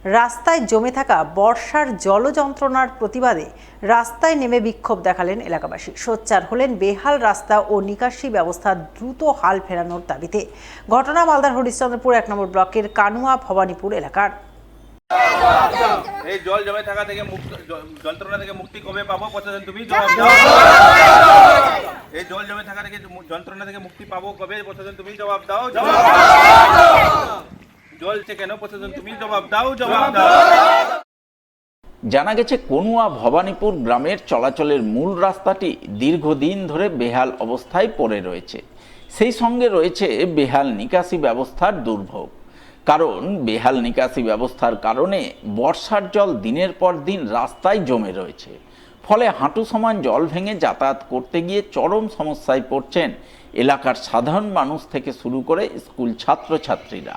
রাস্তায় জমে থাকা বর্ষার জল যন্ত্রণার প্রতিবাদে রাস্তায় নেমে বিক্ষোভ দেখালেন এলাকাবাসী। সোচ্চার হলেন বেহাল রাস্তা ও নিকাশি ব্যবস্থার দ্রুত হাল ফেরানোর দাবিতে। ঘটনা মালদার হরিশ্চন্দ্রপুর 1 নম্বর ব্লকের কানুয়া ভবানীপুর এলাকার। এই জল জমে থাকা থেকে যন্ত্রণা থেকে মুক্তি কবে পাবো প্রশাসন, তুমি জবাব দাও। এই জল জমে থাকা থেকে যন্ত্রণা থেকে মুক্তি পাবো কবে প্রশাসন, তুমি জবাব দাও। জ্বলছে কেন প্রশাসন, তুমি জবাব দাও। জানা গেছে কনুয়া ভবানীপুর গ্রামের চলাচলের মূল রাস্তাটি দীর্ঘদিন ধরে বেহাল অবস্থায় পড়ে রয়েছে। সেই সঙ্গে রয়েছে বেহাল নিকাশি ব্যবস্থার দুর্ভোগ। কারণ বেহাল নিকাশি ব্যবস্থার কারণে বর্ষার জল দিনের পর দিন রাস্তায় জমে রয়েছে। ফলে হাঁটু সমান জল ভেঙে যাতায়াত করতে গিয়ে চরম সমস্যায় পড়ছেন এলাকার সাধারণ মানুষ থেকে শুরু করে স্কুল ছাত্রছাত্রীরা।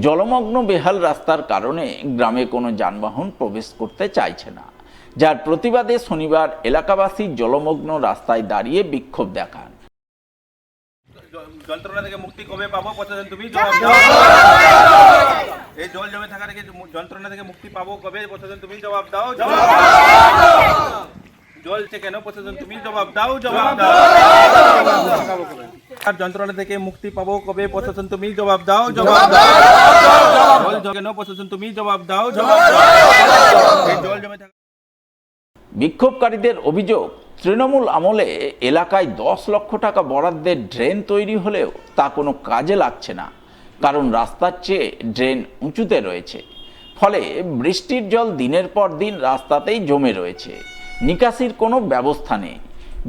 জলমগ্ন বেহাল রাস্তার কারণে গ্রামে কোনো যানবাহন প্রবেশ করতে চাইছে না, যার প্রতিবাদে শনিবার এলাকাবাসী জলমগ্ন রাস্তায় দাঁড়িয়ে বিক্ষোভ দেখান। যন্ত্রণা থেকে মুক্তি কবে পাবো প্রশাসন, তুমি জবাব দাও। এই জল জমে থাকা থেকে যন্ত্রণা থেকে মুক্তি পাবো কবে প্রশাসন, তুমি জবাব দাও। জ্বলছে কেন প্রশাসন, তুমি জবাব দাও। আর যন্ত্রণা থেকে মুক্তি পাবো কবে প্রশাসন, তুমি জবাব দাও। জল কেন প্রশাসন, তুমি জবাব দাও। এই জল জমে থাকা। বিক্ষোভকারীদের অভিযোগ, তৃণমূল আমলে এলাকায় 10 লক্ষ টাকা বরাদ্দের ড্রেন তৈরি হলেও তা কোনো কাজে লাগছে না, কারণ রাস্তার চেয়ে ড্রেন উঁচুতে রয়েছে। ফলে বৃষ্টির জল দিনের পর দিন রাস্তাতেই জমে রয়েছে। নিকাশির কোনো ব্যবস্থা নেই।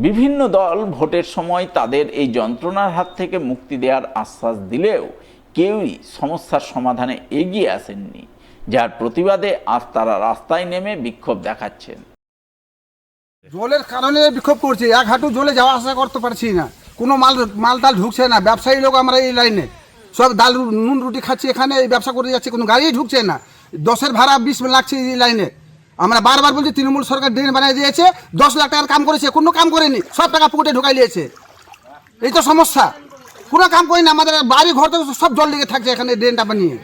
বিভিন্ন দল ভোটের সময় তাদের এই যন্ত্রণার হাত থেকে মুক্তি দেওয়ার আশ্বাস দিলেও কেউই সমস্যার সমাধানে এগিয়ে আসেননি, যার প্রতিবাদে আজ তারা রাস্তায় নেমে বিক্ষোভ দেখাচ্ছেন। জলের কারণে বিক্ষোভ করছি। এক হাঁটু জলে যাওয়া আসা করতে পারছি না, কোনো মালটাল ঢুকছে না। ব্যবসায়ী লোক আমরা এই লাইনে সব ডাল নুন রুটি খাচ্ছি, এখানে এই ব্যবসা করে যাচ্ছে, কোনো গাড়ি ঢুকছে না। 10-এর ভাড়া 20 লাগছে এই লাইনে। আমরা বারবার বলছি তৃণমূল সরকার ড্রেন বানিয়ে দিয়েছে, 10 লাখ টাকার কাম করেছে, কোনো কাম করেনি, সব টাকা পুকুরে ঢুকাই নিয়েছে। এই তো সমস্যা, কোনো কাম করেনি। আমাদের বাড়ি ঘর থেকে সব জল লেগে থাকছে এখানে ড্রেনটা বানিয়ে।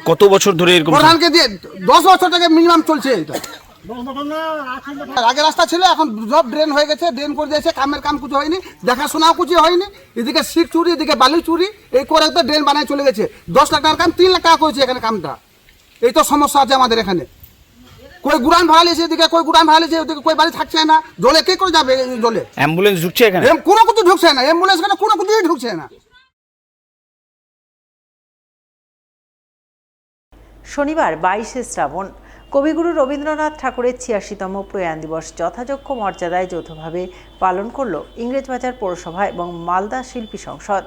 কত বছর ধরে এরকম? প্রধানকে দিয়ে 10 বছর থেকে মিনিমাম চলছে এটা। আগে রাস্তা ছিল, এখন সব ড্রেন হয়ে গেছে, ড্রেন করে দিয়েছে, কামের কাম কিছু হয়নি, দেখাশোনাও কিছু হয়নি। এদিকে সিট চুরি, এদিকে বালি চুরি, এই করে তো ড্রেন বানায় চলে গেছে। 10 লাখ টাকার কাম 3 লাখ টাকা করেছে এখানে কামটা। এই তো সমস্যা আছে আমাদের এখানে। কই গুড়ান ভাড়ালিয়েছে, এদিকে কই গুড়ান ভাড়ালিয়েছে, ওদিকে কই বাড়ি থাকছে না। জলে কে করে যাবে? জলে অ্যাম্বুলেন্স ঢুকছে এখানে? কোনো কিছু ঢুকছে না, অ্যাম্বুলেন্স এখানে কোনো কিছুই ঢুকছে না। শনিবার 22শে শ্রাবণ কবিগুরু রবীন্দ্রনাথ ঠাকুরের 86তম প্রয়াণ দিবস যথাযোগ্য মর্যাদায় যৌথভাবে পালন করল ইংরেজবাজার পৌরসভা এবং মালদা শিল্পী সংসদ।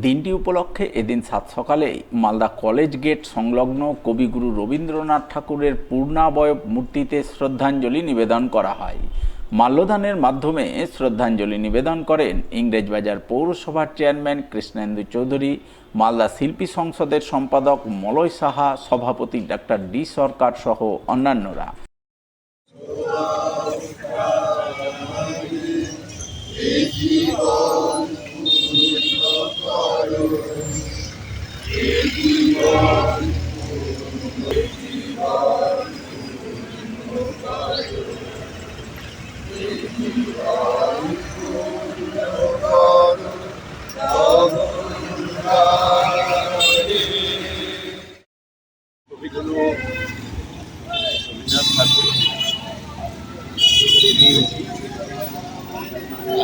দিনটি উপলক্ষে এদিন 7 সকালেই মালদা কলেজ গেট সংলগ্ন কবিগুরু রবীন্দ্রনাথ ঠাকুরের পূর্ণাবয়ব মূর্তিতে শ্রদ্ধাঞ্জলি নিবেদন করা হয়। মাল্যদানের মাধ্যমে শ্রদ্ধাঞ্জলি নিবেদন করেন ইংরেজবাজার পৌরসভার চেয়ারম্যান কৃষ্ণেন্দু চৌধুরী, মালদা শিল্পী সংসদের সম্পাদক মলয় সাহা, সভাপতি ডাক্তার ডি সরকার সহ অন্যান্যরা। কবিগুরু রবীন্দ্রনাথ ঠাকুর তিনি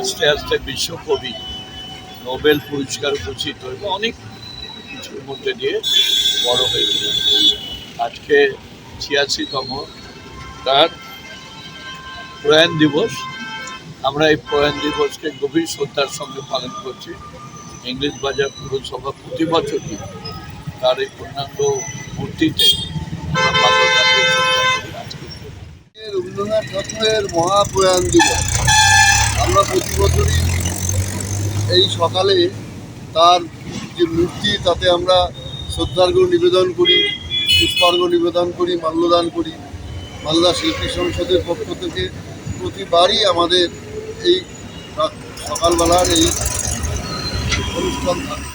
আস্তে আস্তে বিশ্বকবি, নোবেল পুরস্কার ঘোষিত এবং অনেক কিছুর মধ্যে দিয়ে বড় হয়েছিলেন। আজকে 86তম তার প্রয়াণ দিবস। আমরা এই প্রয়াণ দিবসকে গভীর শ্রদ্ধার সঙ্গে পালন করছি। ইংরেজবাজার পৌরসভা প্রতি বছরই তার এই পূর্ণাঙ্গ মূর্তিতে রবীন্দ্রনাথ ঠাকুরের মহাপ্রয়াণ দিবস আমরা প্রতি বছরই এই সকালে তার যে মূর্তি তাতে আমরা শ্রদ্ধার্ঘ্য নিবেদন করি, পুষ্পার্ঘ্য নিবেদন করি, মাল্যদান করি। মালদা শিল্পী সংসদের পক্ষ থেকে প্রতিবারই আমাদের এই সকালবেলার এই অনুষ্ঠান থাকে।